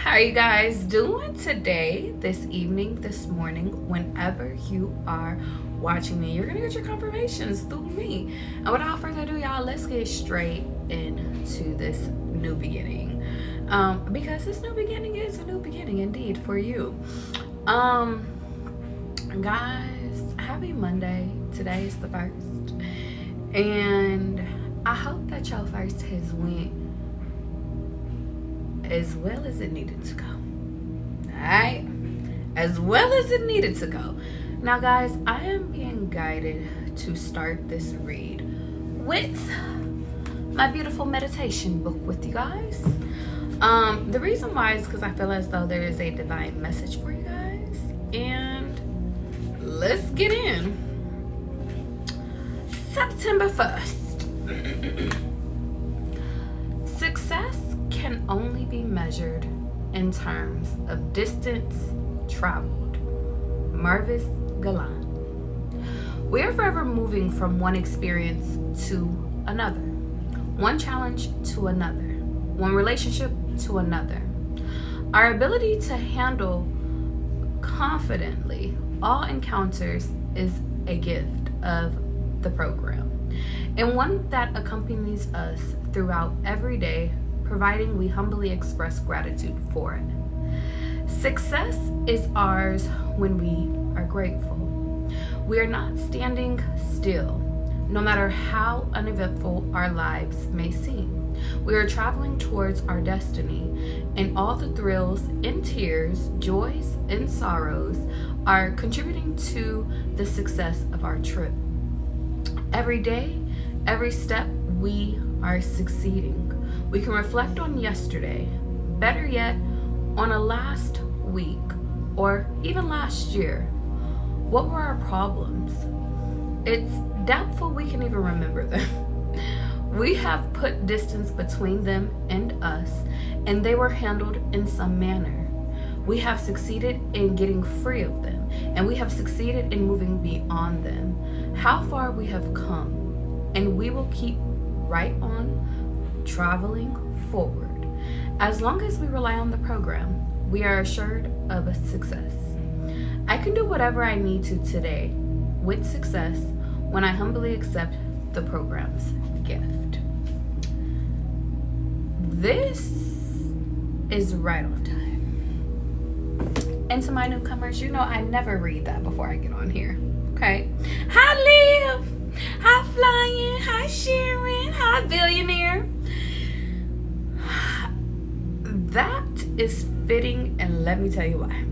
How are you guys doing today, this evening, this morning, whenever you are watching me? You're gonna get your confirmations through me. And without further ado, y'all, let's get straight into this new beginning. Because this new beginning is a new beginning indeed for you. Guys, happy Monday. Today is the 1st. And I hope that your first has went as well as it needed to go. Alright? As well as it needed to go. Now guys, I am being guided to start this read with my beautiful meditation book with you guys. The reason why is because I feel as though there is a divine message for you guys. And let's get in. September 1st. Success can only be measured in terms of distance traveled. Marvis Galan. We are forever moving from one experience to another, one challenge to another, one relationship to another. Our ability to handle confidently all encounters is a gift of the program, and one that accompanies us throughout every day, providing we humbly express gratitude for it. Success is ours when we are grateful. We are not standing still, no matter how uneventful our lives may seem. We are traveling towards our destiny, and all the thrills and tears, joys and sorrows are contributing to the success of our trip. Every day, every step, we are succeeding. We can reflect on yesterday, better yet, on a last week or even last year. What were our problems? It's doubtful we can even remember them. We have put distance between them and us, and they were handled in some manner. We have succeeded in getting free of them, and we have succeeded in moving beyond them. How far we have come, and we will keep right on traveling forward. As long as we rely on the program, we are assured of a success. I can do whatever I need to today with success when I humbly accept the program's gift. This is right on time. And to my newcomers, you know I never read that before I get on here. Okay? Hi Liv! Hi Flying! Hi Sharon! Hi Billionaire! That is fitting, and let me tell you why.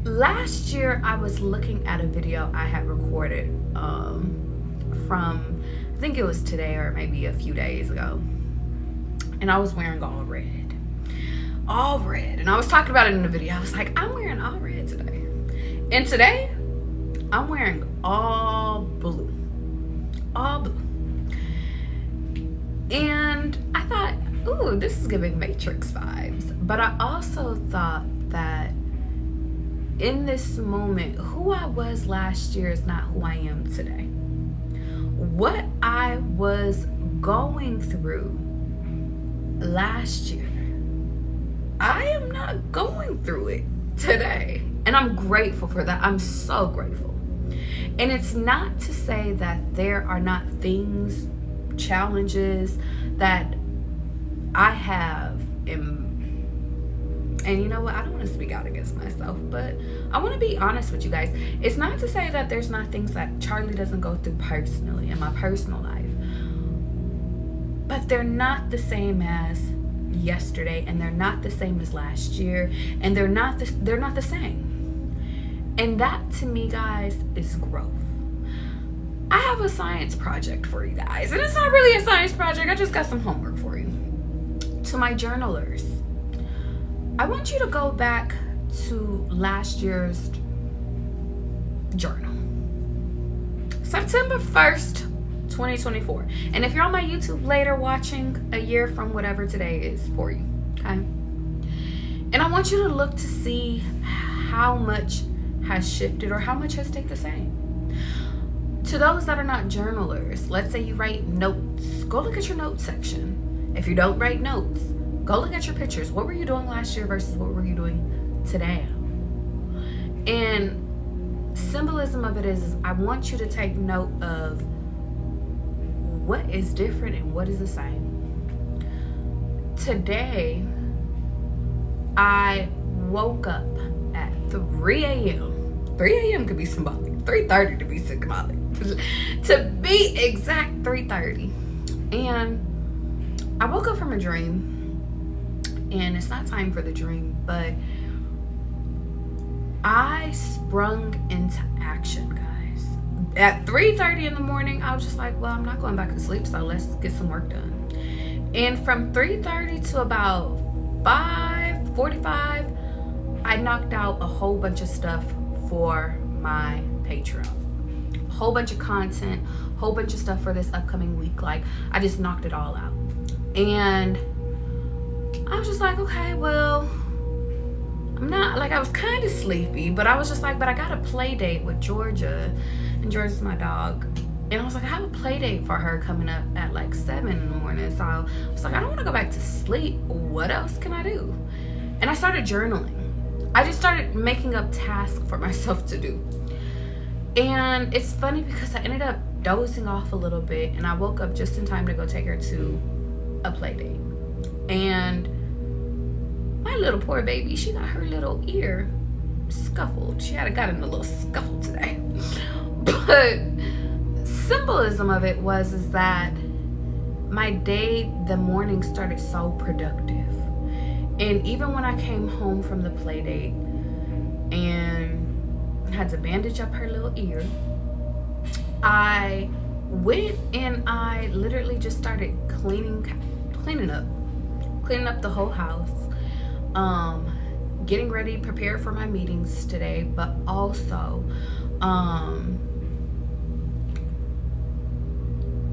Last year, I was looking at a video I had recorded from, I think it was today or maybe a few days ago. And I was wearing all red. All red. And I was talking about it in the video. I was like, I'm wearing all red today. And today, I'm wearing all blue. All blue. And I thought, ooh, this is giving Matrix vibes. But I also thought that in this moment, who I was last year is not who I am today. What I was going through last year, I am not going through it today. And I'm grateful for that. I'm so grateful. And it's not to say that there are not things, challenges that I have and you know what, I don't want to speak out against myself, but I want to be honest with you guys. It's not to say that there's not things that Charlie doesn't go through personally in my personal life, but they're not the same as yesterday, and they're not the same as last year, and they're not the same. And that to me, guys, is growth. I have a science project for you guys, and it's not really a science project. I just got some homework for you. To my journalers, I want you to go back to last year's journal. September 1st, 2024. And if you're on my YouTube later watching, a year from whatever today is for you, okay? And I want you to look to see how much has shifted or how much has stayed the same. To those that are not journalers, let's say you write notes, go look at your notes section If you don't write notes, go look at your pictures. What were you doing last year versus what were you doing today? And symbolism of it is I want you to take note of what is different and what is the same. Today, I woke up at 3 a.m. 3 a.m. could be symbolic. 3:30 to be symbolic. To be exact, 3:30. And I woke up from a dream. And it's not time for the dream, but I sprung into action, guys. At 3:30 in the morning, I was just like, well, I'm not going back to sleep, so let's get some work done. And from 3:30 to about 5:45, I knocked out a whole bunch of stuff for my Patreon. A whole bunch of content, whole bunch of stuff for this upcoming week. Like, I just knocked it all out. And I was just like, okay, well, I'm not, like, I was kind of sleepy, but I was just like, but I got a play date with Georgia, and Georgia's my dog. And I was like, I have a play date for her coming up at like 7 in the morning. So I was like, I don't want to go back to sleep. What else can I do? And I started journaling. I just started making up tasks for myself to do. And it's funny because I ended up dozing off a little bit, and I woke up just in time to go take her to a play date. And my little poor baby, she got her little ear scuffled. She had got in a little scuffle today. But symbolism of it is that my day, the morning started so productive. And even when I came home from the play date and had to bandage up her little ear, I went and I literally just started cleaning up the whole house, getting ready, prepared for my meetings today, but also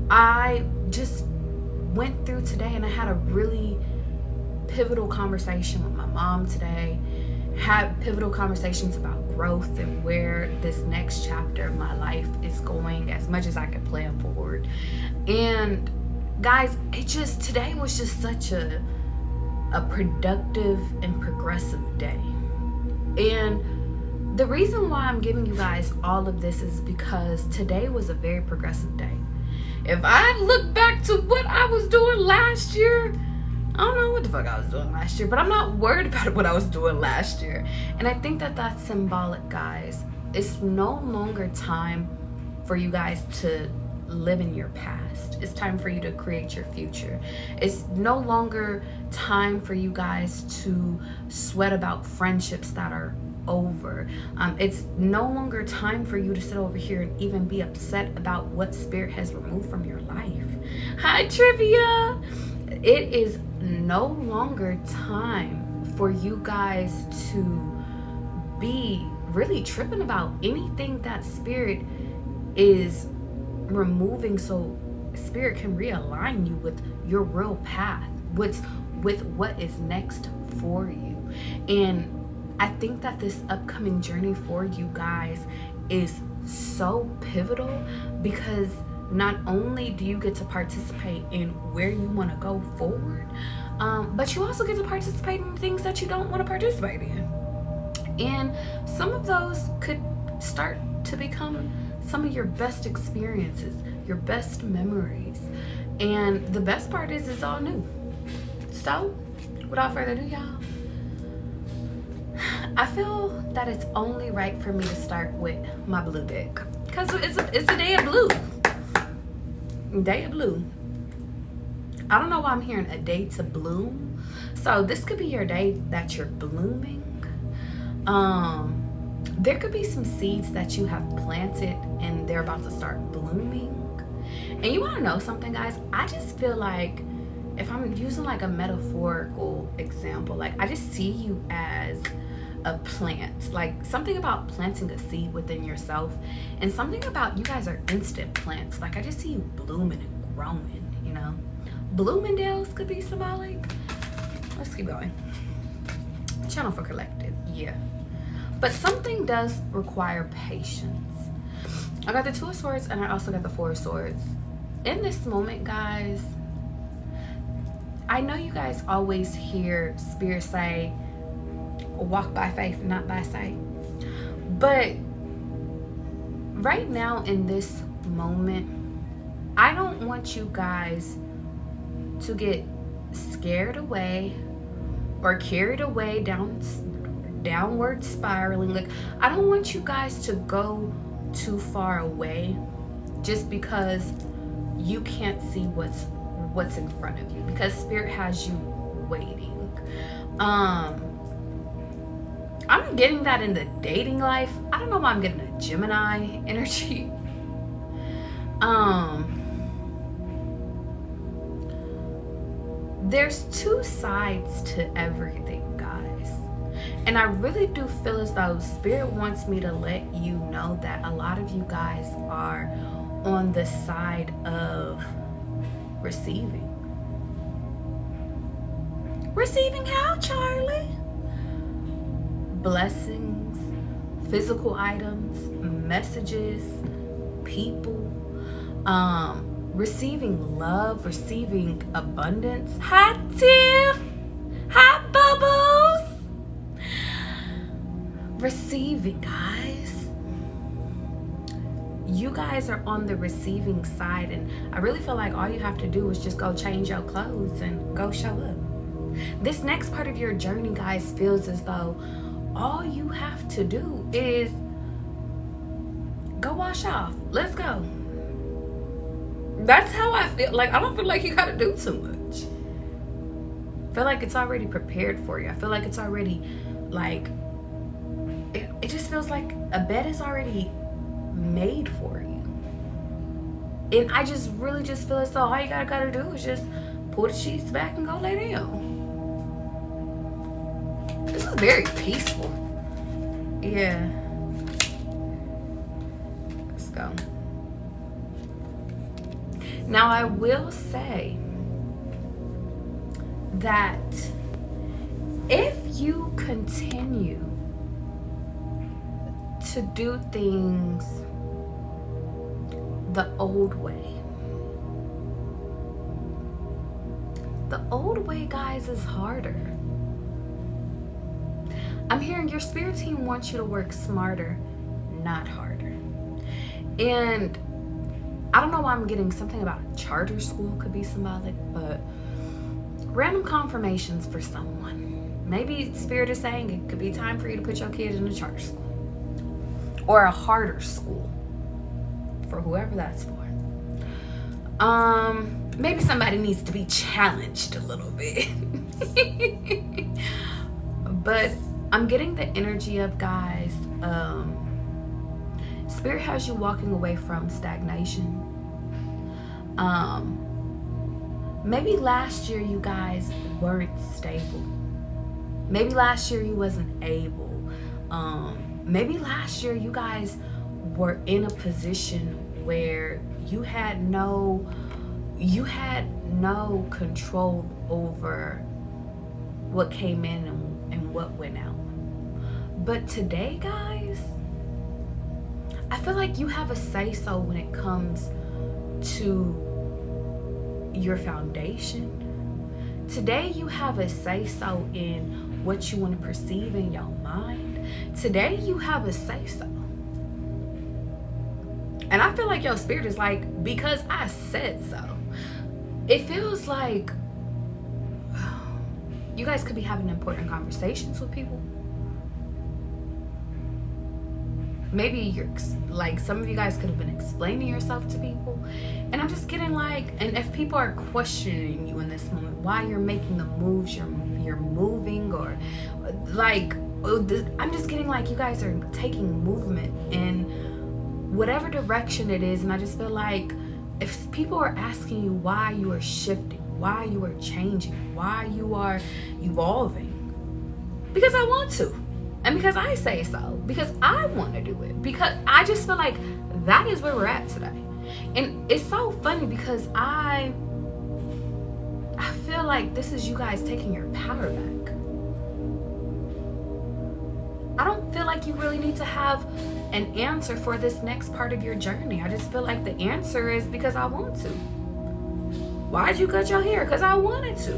I just went through today and I had a really pivotal conversation with my mom today. Had pivotal conversations about growth and where this next chapter of my life is going, as much as I could plan forward. And guys, today was just such a productive and progressive day. And the reason why I'm giving you guys all of this is because today was a very progressive day. If I look back to what I was doing last year, I don't know what the fuck I was doing last year, but I'm not worried about what I was doing last year. And I think that that's symbolic, guys. It's no longer time for you guys to live in your past. It's time for you to create your future. It's no longer time for you guys to sweat about friendships that are over. It's no longer time for you to sit over here and even be upset about what spirit has removed from your life. Hi, Trivia. It is no longer time for you guys to be really tripping about anything that spirit is removing, so spirit can realign you with your real path, with what is next for you. And I think that this upcoming journey for you guys is so pivotal, because not only do you get to participate in where you want to go forward, but you also get to participate in things that you don't want to participate in. And some of those could start to become some of your best experiences, your best memories. And the best part is it's all new. So, without further ado, y'all, I feel that it's only right for me to start with my blue deck, because it's a day of blue. Day of blue. I don't know why I'm hearing a day to bloom. So this could be your day that you're blooming. There could be some seeds that you have planted and they're about to start blooming. And you want to know something, guys? I just feel like, if I'm using like a metaphorical example, like I just see you as a plant, like something about planting a seed within yourself, and something about you guys are instant plants. Like I just see you blooming and growing, you know. Bloomingdale's could be symbolic. Let's keep going. Channel for collective, yeah. But something does require patience. I got the Two of Swords and I also got the Four of Swords. In this moment, guys, I know you guys always hear Spirit say, walk by faith, not by sight. But right now in this moment, I don't want you guys to get scared away or carried away downward spiraling. Like, I don't want you guys to go too far away just because you can't see what's in front of you, because Spirit has you waiting. I'm getting that in the dating life. I don't know why I'm getting a Gemini energy. There's two sides to everything, guys. And I really do feel as though Spirit wants me to let you know that a lot of you guys are on the side of receiving. Receiving how, Charlie? Blessings, physical items, messages, people, receiving love, receiving abundance. Hi, Tiff. Hi, Bubbles. Receiving, guys. You guys are on the receiving side, and I really feel like all you have to do is just go change your clothes and go show up. This next part of your journey, guys, feels as though all you have to do is go wash off. Let's go. That's how I feel. Like, I don't feel like you gotta do too much. I feel like it's already prepared for you. I feel like it's already, like, it just feels like a bed is already made for you. And I just really just feel as though all you gotta do is just pull the sheets back and go lay down. This is very peaceful. Yeah. Let's go. Now, I will say that if you continue to do things the old way, guys, is harder. I'm hearing your spirit team wants you to work smarter, not harder. And I don't know why I'm getting something about a charter school, could be symbolic, but random confirmations for someone. Maybe Spirit is saying it could be time for you to put your kid in a charter school or a harder school, for whoever that's for. Maybe somebody needs to be challenged a little bit. But I'm getting the energy of, guys, Spirit has you walking away from stagnation. Maybe last year you guys weren't stable. Maybe last year you wasn't able. Maybe last year you guys were in a position where you had no control over what came in and what went out. But today, guys, I feel like you have a say-so when it comes to your foundation. Today, you have a say-so in what you want to perceive in your mind. Today, you have a say-so. And I feel like your spirit is like, because I said so. It feels like you guys could be having important conversations with people. Maybe you're like, some of you guys could have been explaining yourself to people. And I'm just getting like, and if people are questioning you in this moment, why you're making the moves you're moving, or like, I'm just getting like you guys are taking movement in whatever direction it is. And I just feel like if people are asking you why you are shifting, why you are changing, why you are evolving, because I want to. And because I say so, because I want to do it, because I just feel like that is where we're at today. And it's so funny because I feel like this is you guys taking your power back. I don't feel like you really need to have an answer for this next part of your journey. I just feel like the answer is because I want to. Why'd you cut your hair? Because I wanted to.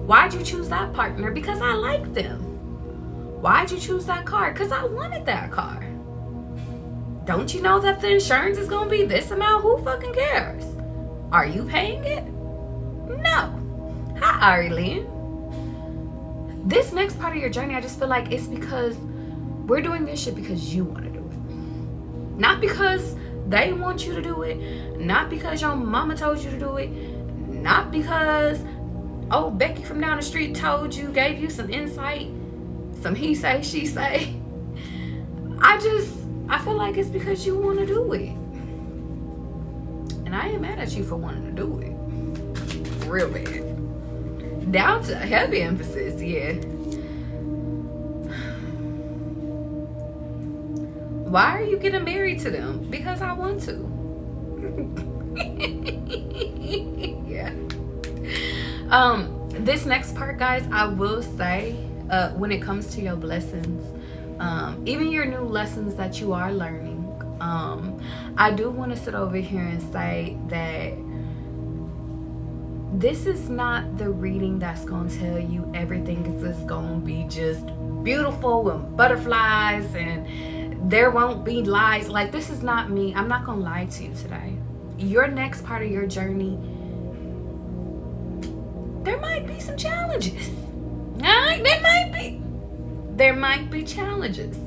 Why'd you choose that partner? Because I like them. Why'd you choose that car? Because I wanted that car. Don't you know that the insurance is going to be this amount? Who fucking cares? Are you paying it? No. Hi, Arlene. This next part of your journey, I just feel like it's because we're doing this shit because you want to do it. Not because they want you to do it. Not because your mama told you to do it. Not because, oh, Becky from down the street told you, gave you some insight. Some he say, she say. I feel like it's because you want to do it. And I ain't mad at you for wanting to do it. Real bad. Down to heavy emphasis, yeah. Why are you getting married to them? Because I want to. Yeah. This next part, guys, I will say, when it comes to your blessings, even your new lessons that you are learning, I do want to sit over here and say that this is not the reading that's going to tell you everything is just going to be just beautiful and butterflies and there won't be lies. Like, this is not me. I'm not going to lie to you today. Your next part of your journey, there might be some challenges. There might be challenges.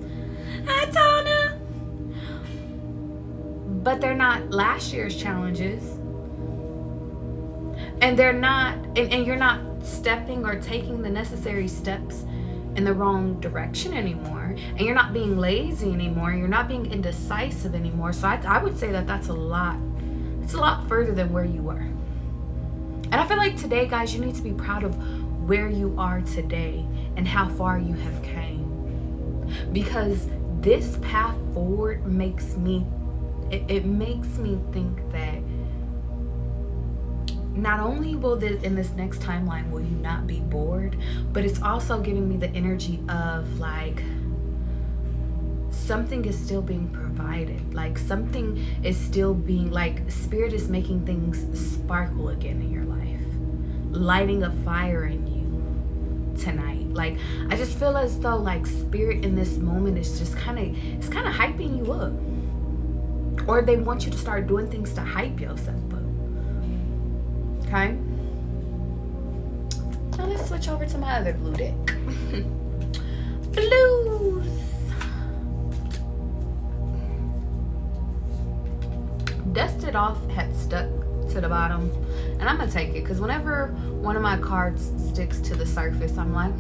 Hi, Tana. But they're not last year's challenges. And they're not, and you're not stepping or taking the necessary steps in the wrong direction anymore. And you're not being lazy anymore. You're not being indecisive anymore. So I would say that that's a lot. It's a lot further than where you were. And I feel like today, guys, you need to be proud of where you are today and how far you have came. Because this path forward makes me, it makes me think that not only will this, in this next timeline, will you not be bored, but it's also giving me the energy of like, something is still being provided. Like, something is still being, like, spirit is making things sparkle again in your life, lighting a fire in you tonight. Like, I just feel as though like spirit in this moment is just kind of hyping you up, or they want you to start doing things to hype yourself up. Okay, now let's switch over to my other blue deck. Blues. Dusted Off had stuck to the bottom, and I'm gonna take it because whenever one of my cards sticks to the surface, I'm like,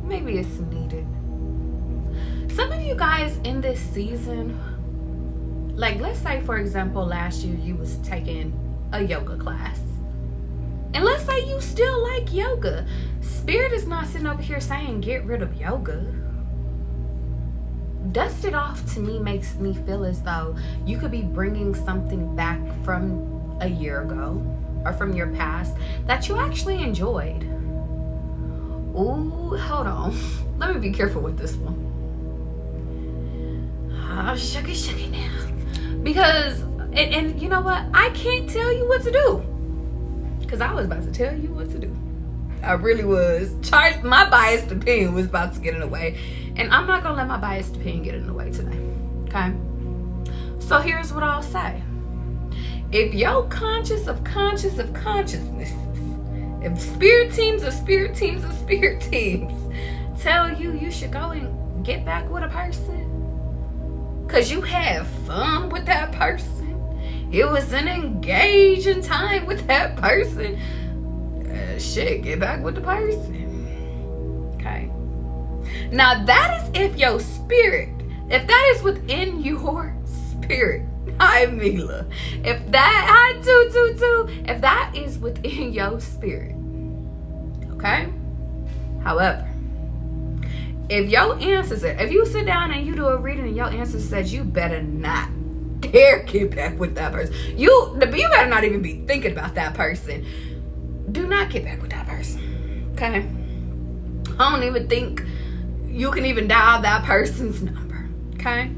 maybe it's needed. Some of you guys in this season, like, let's say for example last year you was taking a yoga class, and let's say you still like yoga. Spirit is not sitting over here saying get rid of yoga. Dust It Off to me makes me feel as though you could be bringing something back from a year ago or from your past that you actually enjoyed. Ooh, hold on. Let me be careful with this one. Oh, shuck it now. Because, and you know what? I can't tell you what to do. Because I was about to tell you what to do. I really was. My biased opinion was about to get in the way. And I'm not going to let my biased opinion get in the way today. Okay? So here's what I'll say. If you're conscious of consciousnesses, if spirit teams tell you should go and get back with a person because you had fun with that person, it was an engaging time with that person, shit, get back with the person. Okay? Now that is if your spirit, if that is within your spirit. Hi, Mila. If that, if that is within your spirit. Okay? However, if your ancestor, if you sit down and you do a reading and your ancestor says you better not dare get back with that person. You better not even be thinking about that person. Do not get back with that person. Okay? I don't even think you can even dial that person's number. Okay?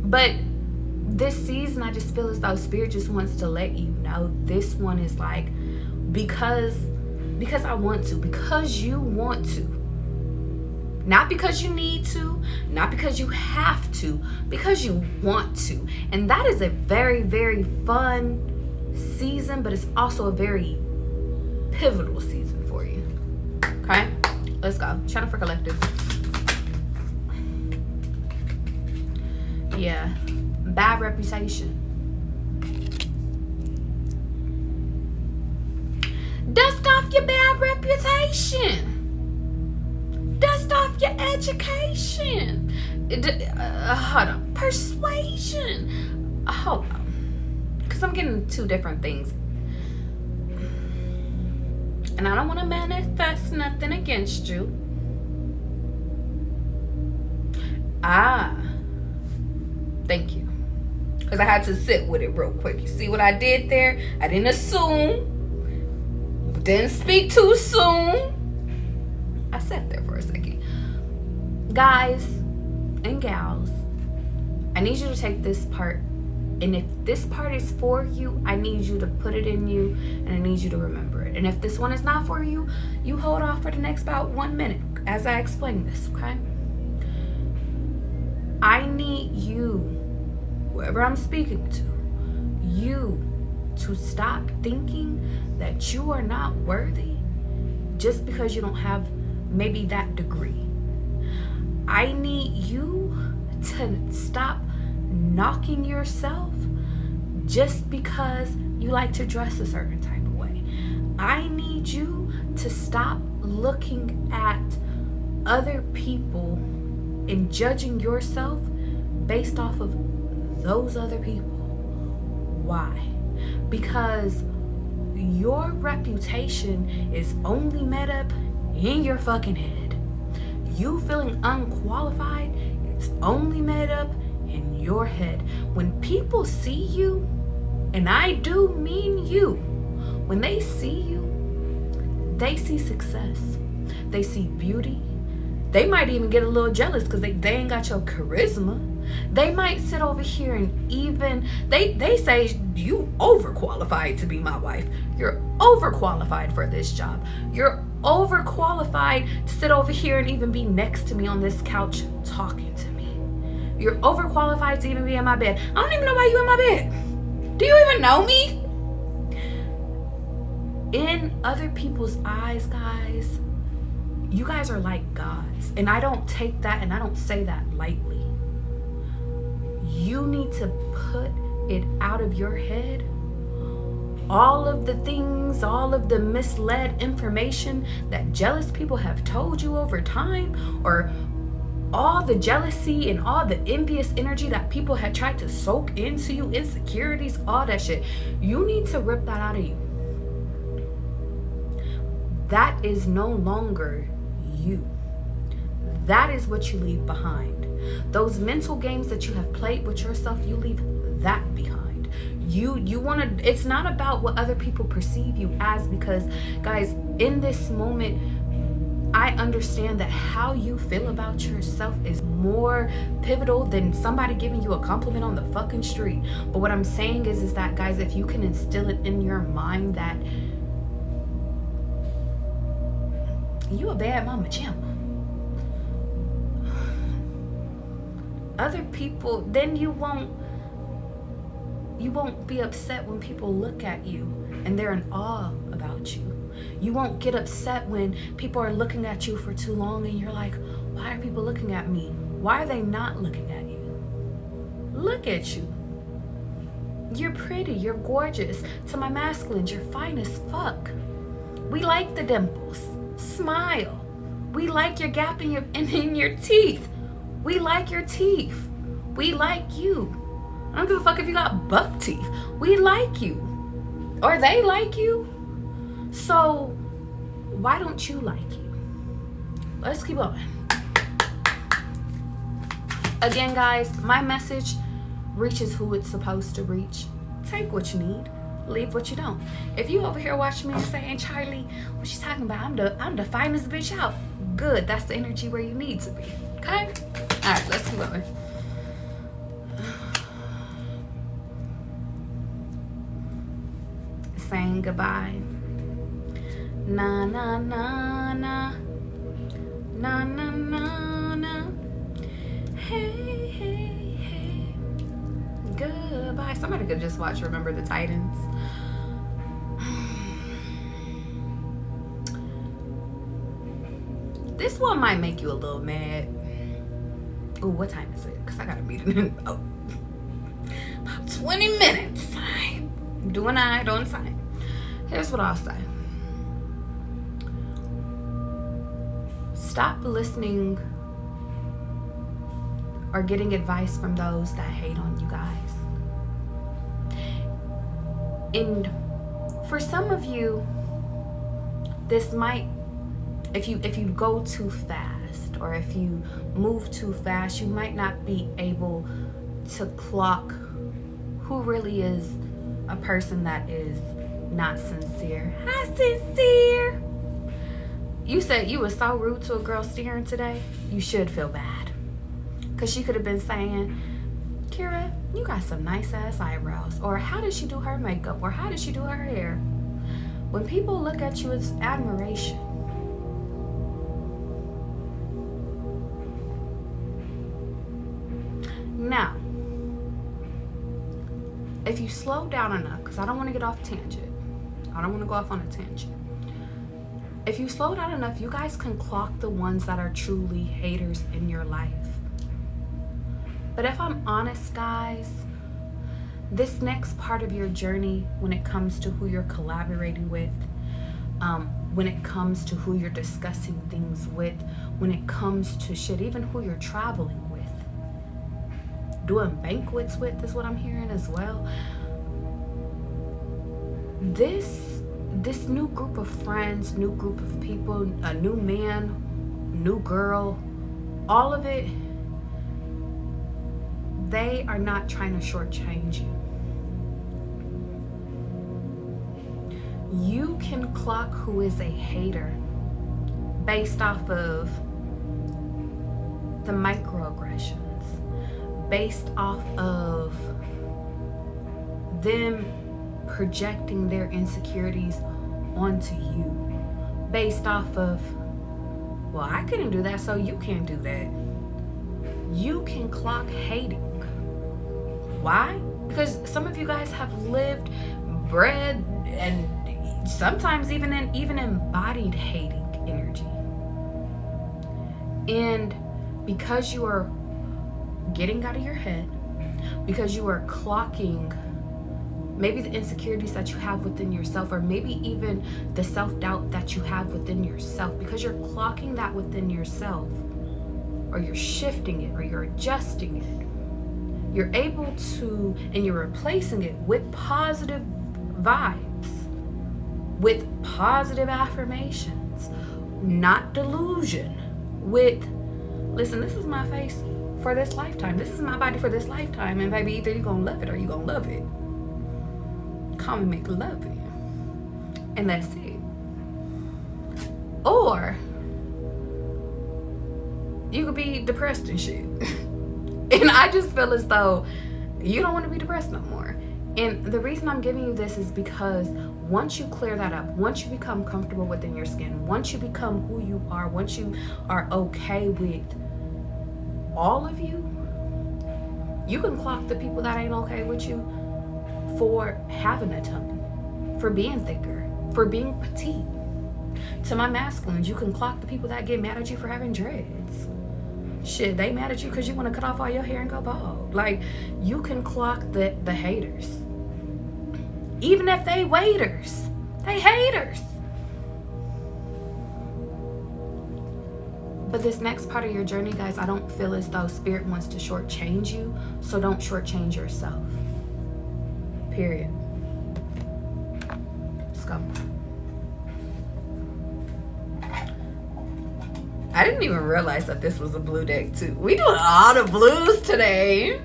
But this season, I just feel as though Spirit just wants to let you know this one is like, because I want to, because you want to. Not because you need to, not because you have to, because you want to. And that is a very, very fun season, but it's also a very pivotal season for you. Okay? Let's go. Channel for Collective. Yeah. Bad reputation. Dust off your bad reputation. Dust off your education. Hold on. Persuasion. Hold on. Because I'm getting two different things. And I don't want to manifest nothing against you. Thank you. Because I had to sit with it real quick. You see what I did there? I didn't assume. Didn't speak too soon. I sat there for a second. Guys and gals, I need you to take this part. And if this part is for you, I need you to put it in you. And I need you to remember it. And if this one is not for you, you hold off for the next about 1 minute as I explain this, okay? I need you, whoever I'm speaking to, you to stop thinking that you are not worthy just because you don't have maybe that degree. I need you to stop knocking yourself just because you like to dress a certain type of way. I need you to stop looking at other people and judging yourself based off of those other people. Why? Because your reputation is only made up in your fucking head. You feeling unqualified, it's only made up in your head. When people see you, and I do mean you, when they see you, they see success. They see beauty. They might even get a little jealous because they ain't got your charisma. They might sit over here and even, they say, you overqualified to be my wife. You're overqualified for this job. You're overqualified to sit over here and even be next to me on this couch talking to me. You're overqualified to even be in my bed. I don't even know why you in my bed. Do you even know me? In other people's eyes, guys, you guys are like gods. And I don't take that and I don't say that lightly. You need to put it out of your head. All of the things, all of the misled information that jealous people have told you over time, or all the jealousy and all the envious energy that people had tried to soak into you, insecurities, all that shit. You need to rip that out of you. That is no longer you. That is what you leave behind. Those mental games that you have played with yourself, you leave that behind. You want to, it's not about what other people perceive you as, because guys, in this moment, I understand that how you feel about yourself is more pivotal than somebody giving you a compliment on the fucking street. But what I'm saying is that, guys, if you can instill it in your mind that you a bad mama champ, other people, then you won't be upset when people look at you and they're in awe about you. You won't get upset when people are looking at you for too long and you're like, why are people looking at me? Why are they not looking at you? Look at you. You're pretty, you're gorgeous. To my masculines, you're fine as fuck. We like the dimples. Smile. We like your gap in your teeth. We like your teeth. We like you. I don't give a fuck if you got buck teeth. We like you. Or they like you. So why don't you like you? Let's keep going. Again, guys, my message reaches who it's supposed to reach. Take what you need. Leave what you don't. If you over here watching me and saying, Charlie, what you talking about? I'm the finest bitch out. Good. That's the energy where you need to be. Okay? All right, let's keep going. saying goodbye. Na na na na, na na na na. Hey hey hey, goodbye. Somebody could just watch Remember the Titans. This one might make you a little mad. Oh, what time is it? Because I got a meeting in about 20 minutes. I'm doing time. Here's what I'll say. Stop listening or getting advice from those that hate on you guys. And for some of you, this might, if you go too fast or if you move too fast, you might not be able to clock who really is a person that is not sincere. Hi, sincere. You said you were so rude to a girl steering today. You should feel bad. Because she could have been saying, Kira, you got some nice ass eyebrows. Or how did she do her makeup? Or how did she do her hair? When people look at you, it's admiration. Now, if you slow down enough, because I don't want to get off tangent. I don't want to go off on a tangent. If you slow down enough, you guys can clock the ones that are truly haters in your life. But if I'm honest, guys, this next part of your journey, when it comes to who you're collaborating with, when it comes to who you're discussing things with, when it comes to shit, even who you're traveling with, doing banquets with is what I'm hearing as well. This new group of friends, new group of people, a new man, new girl, all of it, they are not trying to shortchange you. You can clock who is a hater based off of the microaggressions, based off of them projecting their insecurities onto you, based off of, well, I couldn't do that, so you can't do that. You can clock hating. Why? Because some of you guys have lived, bred, and sometimes even embodied hating energy. And because you are getting out of your head, because you are clocking maybe the insecurities that you have within yourself, or maybe even the self-doubt that you have within yourself, because you're clocking that within yourself, or you're shifting it, or you're adjusting it, you're able to, and you're replacing it with positive vibes, with positive affirmations, not delusion, with, listen, this is my face for this lifetime, this is my body for this lifetime, and baby, either you're gonna love it or you're gonna love it. Call me make love you, and that's it. Or you could be depressed and shit. And I just feel as though you don't want to be depressed no more. And the reason I'm giving you this is because once you clear that up, once you become comfortable within your skin, once you become who you are, once you are okay with all of you, you can clock the people that ain't okay with you for having a tummy, for being thicker, for being petite. To my masculines, you can clock the people that get mad at you for having dreads. Shit, they mad at you because you want to cut off all your hair and go bald. Like, you can clock the haters. Even if they waiters, they haters. But this next part of your journey, guys, I don't feel as though Spirit wants to shortchange you, so don't shortchange yourself. Period. Let's go. I didn't even realize that this was a blue deck too. We doing all the blues today.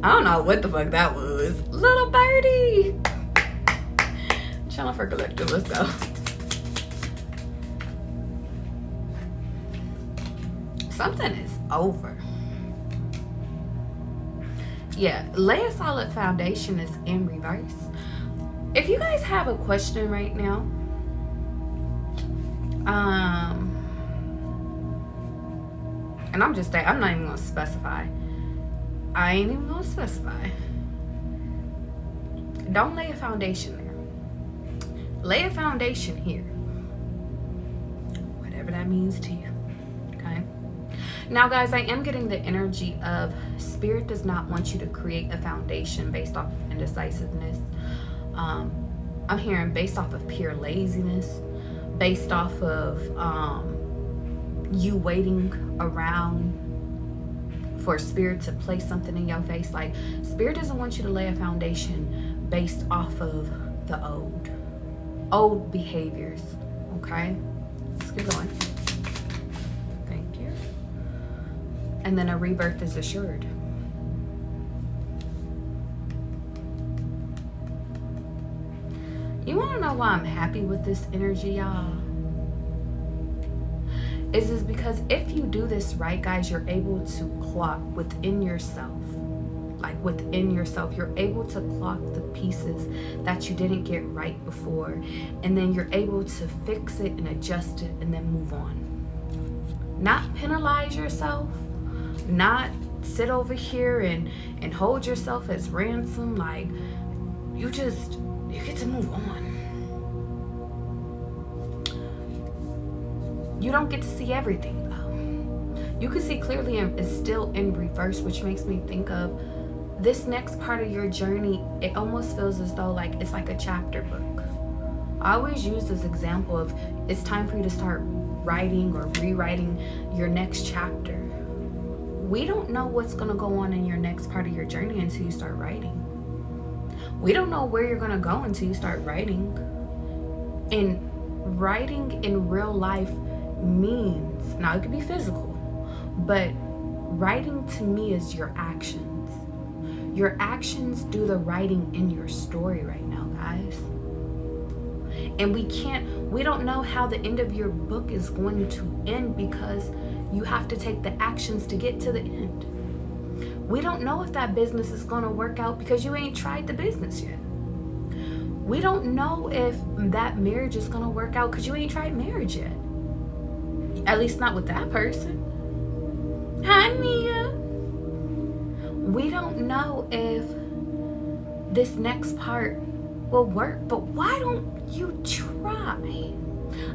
I don't know what the fuck that was. Little birdie. Channel for collective. Let's go. Something is over. Yeah, lay a solid foundation is in reverse. If you guys have a question right now, and I'm not even gonna specify. I ain't even gonna specify. Don't lay a foundation there. Lay a foundation here. Whatever that means to you. Okay? Now, guys, I am getting the energy of Spirit does not want you to create a foundation based off of indecisiveness. I'm hearing based off of pure laziness, based off of you waiting around for Spirit to place something in your face. Like, Spirit doesn't want you to lay a foundation based off of the old behaviors. Okay, let's get going. Thank you. And then a rebirth is assured. You want to know why I'm happy with this energy, y'all? Is because if you do this right, guys, you're able to clock within yourself. Like within yourself, you're able to clock the pieces that you didn't get right before. And then you're able to fix it and adjust it and then move on. Not penalize yourself. Not sit over here and hold yourself as ransom. Like, you get to move on. You don't get to see everything though. You can see clearly and it's still in reverse, which makes me think of this next part of your journey. It almost feels as though like it's like a chapter book. I always use this example of it's time for you to start writing or rewriting your next chapter. We don't know what's going to go on in your next part of your journey until you start writing. We don't know where you're going to go until you start writing. And writing in real life means, now it could be physical, but writing to me is your actions. Your actions do the writing in your story right now, guys. And we don't know how the end of your book is going to end because you have to take the actions to get to the end. We don't know if that business is going to work out because you ain't tried the business yet. We don't know if that marriage is going to work out because you ain't tried marriage yet. At least not with that person. Hi, Mia. We don't know if this next part will work, but why don't you try?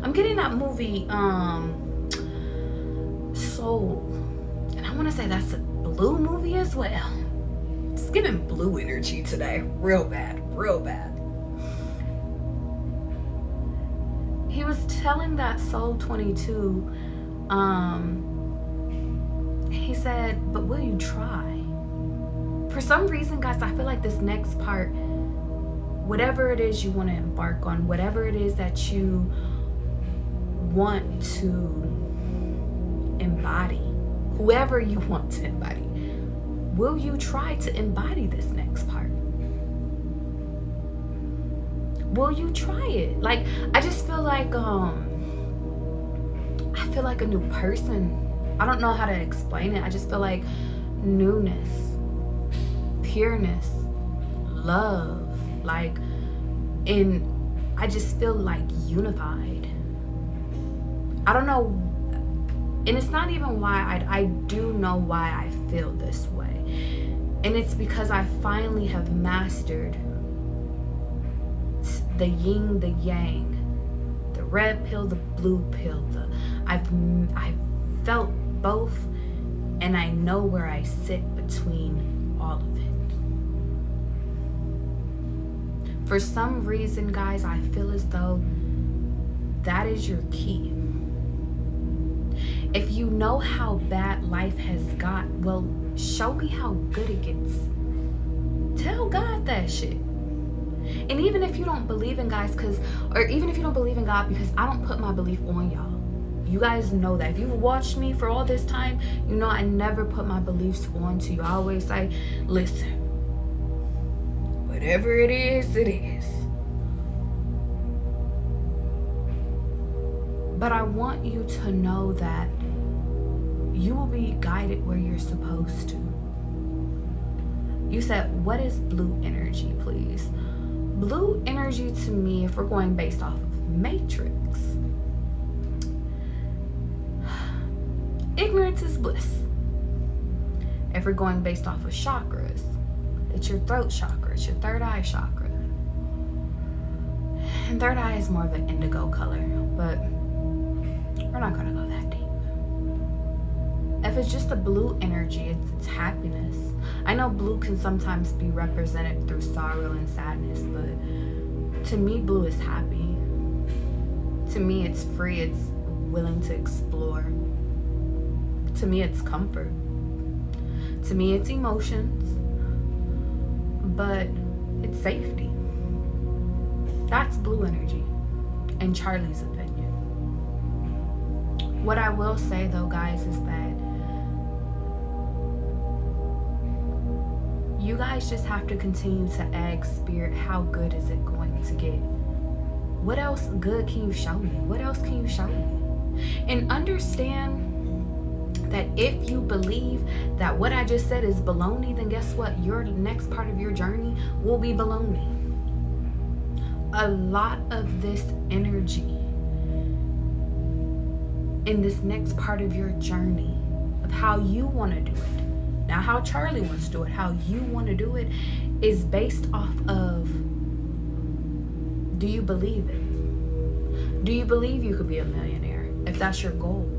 I'm getting that movie, Soul. And I want to say that's a blue movie as well. It's giving blue energy today. Real bad, real bad. He was telling that Soul 22, he said, but will you try? For some reason, guys, I feel like this next part, whatever it is you want to embark on, whatever it is that you want to embody, whoever you want to embody, will you try to embody this next part? Will you try it? Like, I just feel like I feel like a new person. I don't know how to explain it. I just feel like newness, pureness, love, like, and I just feel like unified. I don't know, and it's not even why. I do know why I feel this way, and it's because I finally have mastered the yin, the yang, the red pill, the blue pill. I've felt both, and I know where I sit between all of it. For some reason, guys, I feel as though that is your key. If you know how bad life has got, well, show me how good it gets. Tell God that shit. And even if you don't believe in guys, or even if you don't believe in God, because I don't put my belief on y'all. You guys know that. If you watched me for all this time, you know I never put my beliefs onto you. I always say, listen, whatever it is, it is. But I want you to know that you will be guided where you're supposed to. You said, what is blue energy, please? Blue energy to me, if we're going based off of Matrix, ignorance is bliss. If we're going based off of chakras, it's your throat chakra, it's your third eye chakra. And third eye is more of an indigo color, but we're not gonna go that deep. If it's just a blue energy, it's happiness. I know blue can sometimes be represented through sorrow and sadness, but to me, blue is happy. To me, it's free, it's willing to explore. To me, it's comfort. To me, it's emotions, but it's safety. That's blue energy, in Charlie's opinion. What I will say though, guys, is that you guys just have to continue to ask Spirit, how good is it going to get? What else good can you show me? What else can you show me? And understand that if you believe that what I just said is baloney, then guess what? Your next part of your journey will be baloney. A lot of this energy in this next part of your journey of how you want to do it, now how Charlie wants to do it, how you want to do it, is based off of, do you believe it? Do you believe you could be a millionaire if that's your goal?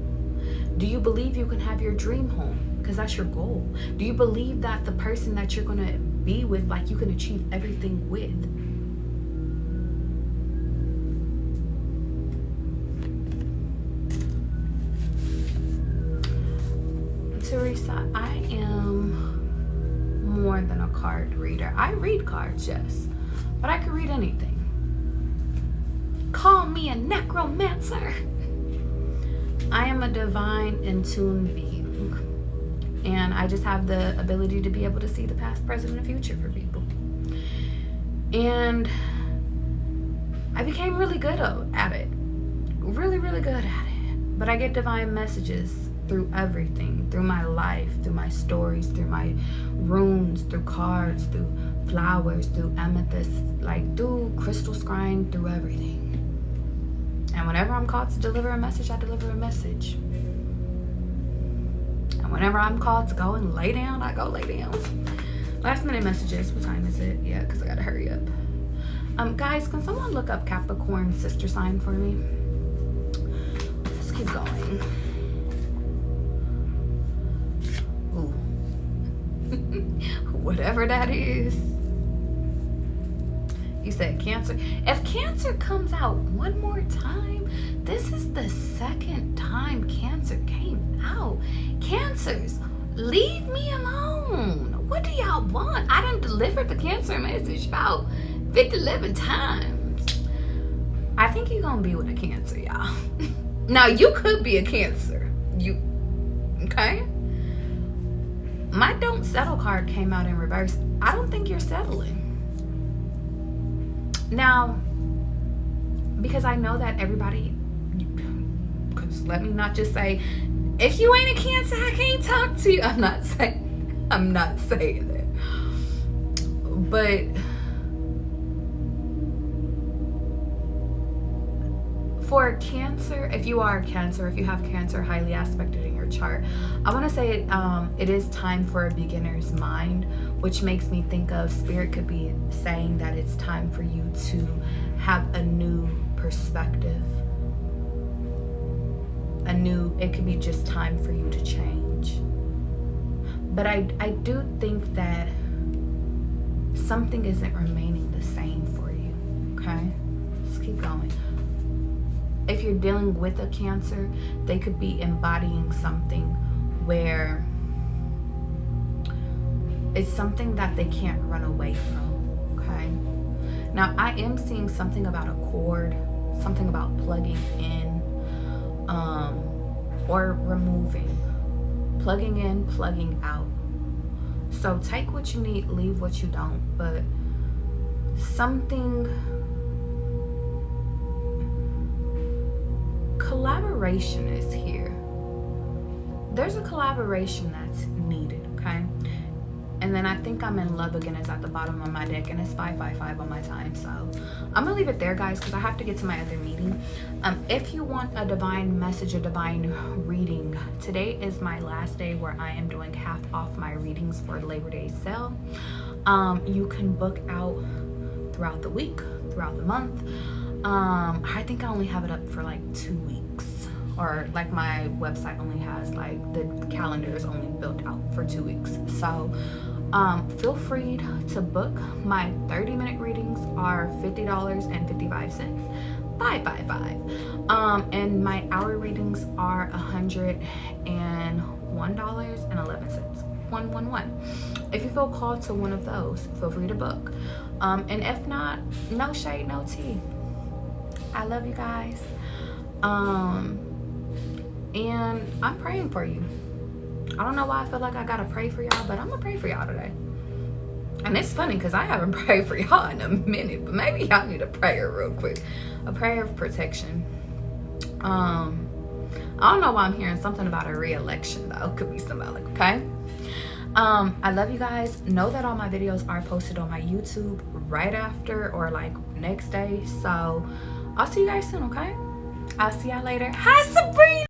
Do you believe you can have your dream home because that's your goal? Do you believe that the person that you're going to be with, like, you can achieve everything with? Teresa, I am more than a card reader. I read cards, yes, but I could read anything. Call me a necromancer. I am a divine in tune being, and I just have the ability to be able to see the past, present, and future for people. And I became really good at it. Really, really good at it. But I get divine messages through everything, through my life, through my stories, through my runes, through cards, through flowers, through amethyst, like through crystal scrying, through everything. And whenever I'm called to deliver a message, I deliver a message. And whenever I'm called to go and lay down, I go lay down. Last minute messages. What time is it? Yeah, because I gotta hurry up. Guys, can someone look up Capricorn sister sign for me? Let's keep going. Ooh. Whatever that is. You said Cancer. If Cancer comes out one more time, this is the second time Cancer came out. Cancers, leave me alone. What do y'all want? I done delivered the Cancer message about 50-11 times. I think you're gonna be with a Cancer, y'all. Now, you could be a Cancer. Okay? My Don't Settle card came out in reverse. I don't think you're settling. Now, because I know that everybody, because let me not just say, if you ain't a Cancer, I can't talk to you. I'm not saying that. But for a Cancer, if you are a Cancer, if you have Cancer highly aspected in your chart, I want to say it is time for a beginner's mind, which makes me think of Spirit could be saying that it's time for you to have a new perspective. It could be just time for you to change. But I do think that something isn't remaining the same for you, okay? Let's keep going. If you're dealing with a Cancer, they could be embodying something where it's something that they can't run away from, okay? Now, I am seeing something about a cord, something about plugging in, or removing. Plugging in, plugging out. So take what you need, leave what you don't, but something... Collaboration is here. There's a collaboration that's needed, okay? And then I think I'm in Love Again is at the bottom of my deck, and it's 555 on my time. So I'm gonna leave it there, guys, because I have to get to my other meeting. If you want a divine message, a divine reading, today is my last day where I am doing half off my readings for Labor Day sale. You can book out throughout the week, throughout the month. I think I only have it up for like 2 weeks, or like my website only has, like, the calendar is only built out for 2 weeks. So feel free to book. My 30-minute readings are $50.55, 555. And my hour readings are $101.11, 111. If you feel called to one of those, feel free to book. And if not, no shade, no tea. I love you guys. And I'm praying for you. I don't know why I feel like I gotta pray for y'all, but I'm gonna pray for y'all today. And it's funny because I haven't prayed for y'all in a minute, but maybe y'all need a prayer real quick. A prayer of protection. I don't know why I'm hearing something about a re-election, though. Could be symbolic, okay? I love you guys. Know that all my videos are posted on my YouTube right after, or like next day. So I'll see you guys soon, okay? I'll see y'all later. Hi, Sabrina.